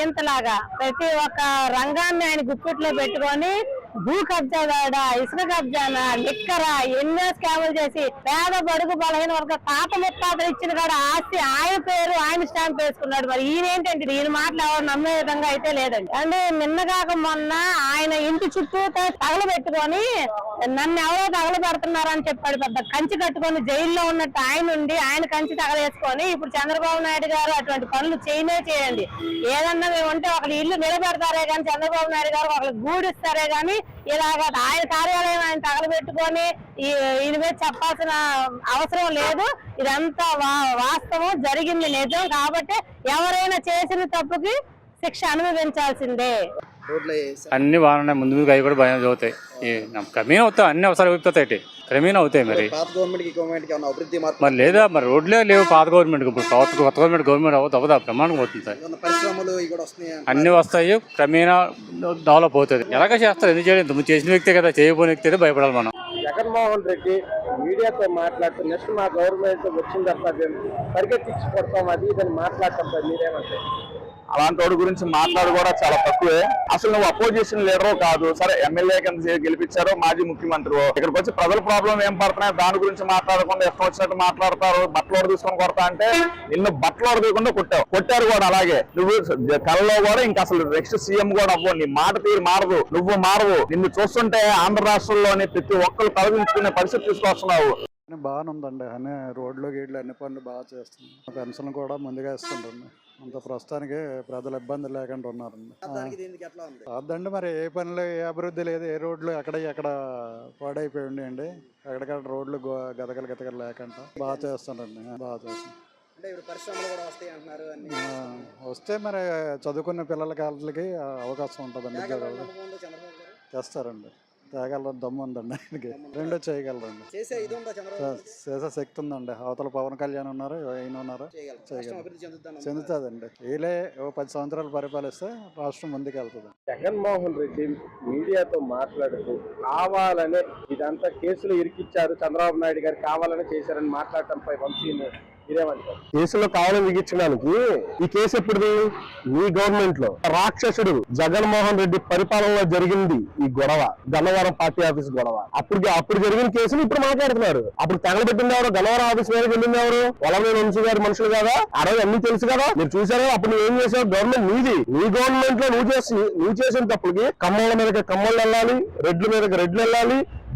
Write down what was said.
నియంతలాగా ప్రతి ఒక్క రంగాన్ని ఆయన గుప్పిట్లో పెట్టుకొని భూ కబ్జాదాడా, ఇసుక కబ్జానా, లిక్కరా, ఎన్నో స్కాములు చేసి పేద బడుగు బలహీన వర్గ తాత ముత్తాతలు ఇచ్చిన కాడ ఆస్తి ఆయన పేరు ఆయన స్టాంప్ వేసుకున్నాడు. మరి ఈయనేంటంటే ఈయన మాటలు ఎవరు నమ్మే విధంగా అయితే లేదండి. అంటే నిన్నగాక మొన్న ఆయన ఇంటి చుట్టూ తగలబెట్టుకొని నన్ను ఎవరో తగలబెడుతున్నారని చెప్పాడు. పెద్ద కంచి కట్టుకొని జైల్లో ఉన్నట్టు ఆయన ఉండి ఆయన కంచి తగలేసుకొని ఇప్పుడు చంద్రబాబు నాయుడు గారు అటువంటి పనులు చేయండి. ఏదన్నా మేము ఉంటే ఒకళ్ళు ఇల్లు నిలబెడతారే కానీ చంద్రబాబు నాయుడు గారు ఒకళ్ళు గూడిస్తారే కానీ ఇలాగ ఆయన కార్యాలయం ఆయన తగలబెట్టుకొని ఈయన మీద చెప్పాల్సిన అవసరం లేదు. ఇదంతా వాస్తవం, జరిగింది నిజం. కాబట్టి ఎవరైనా చేసిన తప్పుకి శిక్ష అనుభవించాల్సిందే. అన్ని బాగున్నాయి, ముందు ముందు అవి కూడా బాగా చదువుతాయి. క్రమేణా అవుతాయి, అన్ని అవసరాలు అవుతాయి, క్రమేణా అవుతాయి. మరి లేదా మరి రోడ్లే లేవు పాత గవర్నమెంట్కి. ఇప్పుడు కొత్త గవర్నమెంట్ అవుతుందా ప్రమాణం అవుతుంది సార్. అన్ని వస్తాయి, క్రమేణా డెవలప్ అవుతుంది. ఎలాగ చేస్తారు, ఎందుకు చేయలేదు? నువ్వు చేసిన వ్యక్తే కదా, చేయబోని వ్యక్తి అయితే భయపడాలి మనం. జగన్మోహన్ రెడ్డి మీడియాతో మాట్లాడుతూ నెక్స్ట్ మా గవర్నమెంట్ వచ్చిన తర్వాత పరిగెత్తించి కొడతాం అది ఇదని మాట్లాడతాం సార్, మీరేమంటారు? అలాంటి వాడి గురించి మాట్లాడు కూడా చాలా తక్కువే. అసలు నువ్వు అపోజిషన్ లీడరు కాదు, సరే ఎమ్మెల్యే కింద గెలిపించారో మాజీ ముఖ్యమంత్రి, ఇక్కడికి వచ్చి ప్రజల ప్రాబ్లం ఏం పడుతున్నాయి దాని గురించి మాట్లాడకుండా ఇష్టం వచ్చినట్టు మాట్లాడతారు. బట్టలోడు తీసుకొని కొడతా అంటే నిన్ను బట్టలోడు తీయకుండా కొట్టారు కూడా. అలాగే నువ్వు కళ్ళలో కూడా ఇంకా అసలు నెక్స్ట్ సీఎం కూడా అవ్వవు, నీ మాట తీరు మారదు, నువ్వు మారవు. నిన్ను చూస్తుంటే ఆంధ్ర రాష్ట్రంలోని ప్రతి ఒక్కరు తలదించుకునే పరిస్థితి తీసుకొస్తున్నావు. బాగానే ఉందండి, అన్ని రోడ్లు గీడ్లు అన్ని పనులు బాగా చేస్తుంది. పెన్షన్ కూడా ముందుగా ఇస్తుంటండి. అంత ప్రస్తుతానికి ప్రజలు ఇబ్బంది లేకుండా ఉన్నారండి. అదండి మరి ఏ పనులు ఏ అభివృద్ధి లేదు, ఏ రోడ్లు ఎక్కడ పాడైపోయి ఉండేయండి. ఎక్కడికక్కడ రోడ్లు గతకలు లేకుండా బాగా చేస్తుంటండి, బాగా చేస్తుంది. వస్తే మరి చదువుకున్న పిల్లలకి వాళ్ళకి అవకాశం ఉంటుందండి, ఉద్యోగాలు తెస్తారండి. తేగలరు, దమ్ము ఉందండి ఆయనకి, రెండో చేయగలరండి. చేసే శక్తి ఉందండి. అవతల పవన్ కళ్యాణ్ ఉన్నారు, ఆయన ఉన్నారు, చెందుతుందండి. వీళ్ళే 10 సంవత్సరాలు పరిపాలిస్తే రాష్ట్రం ముందుకు వెళ్తుంది. జగన్మోహన్ రెడ్డి మీడియాతో మాట్లాడుతూ కావాలనే ఇదంతా కేసులు ఇరికిచ్చారు, చంద్రబాబు నాయుడు గారు కావాలనే చేశారని మాట్లాడటంపై వంశీని కేసులో కావాలని విగించడానికి ఈ కేసు ఎప్పుడుది? మీ గవర్నమెంట్ లో రాక్షసుడు జగన్మోహన్ రెడ్డి పరిపాలనలో జరిగింది ఈ గొడవ, గన్నవరం పార్టీ ఆఫీస్ గొడవ. అప్పుడు జరిగిన కేసులు ఇప్పుడు మాట్లాడుతున్నారు. అప్పుడు తగలబెట్టింది ఎవరు? గన్నవరం ఆఫీస్ మీద వెళ్ళింది ఎవరు? పొలమైన వంశీ గారి మనుషులు కదా, అడవి అన్ని తెలుసు కదా, మీరు చూసారా? అప్పుడు నువ్వు ఏం చేసావు? గవర్నమెంట్ నీది, నీ గవర్నమెంట్ లో నువ్వు చేసిన తప్పులకి కమ్మల మీదకి కమ్మలు వెళ్ళాలి, రెడ్ల మీదకి రెడ్లు వెళ్ళాలి,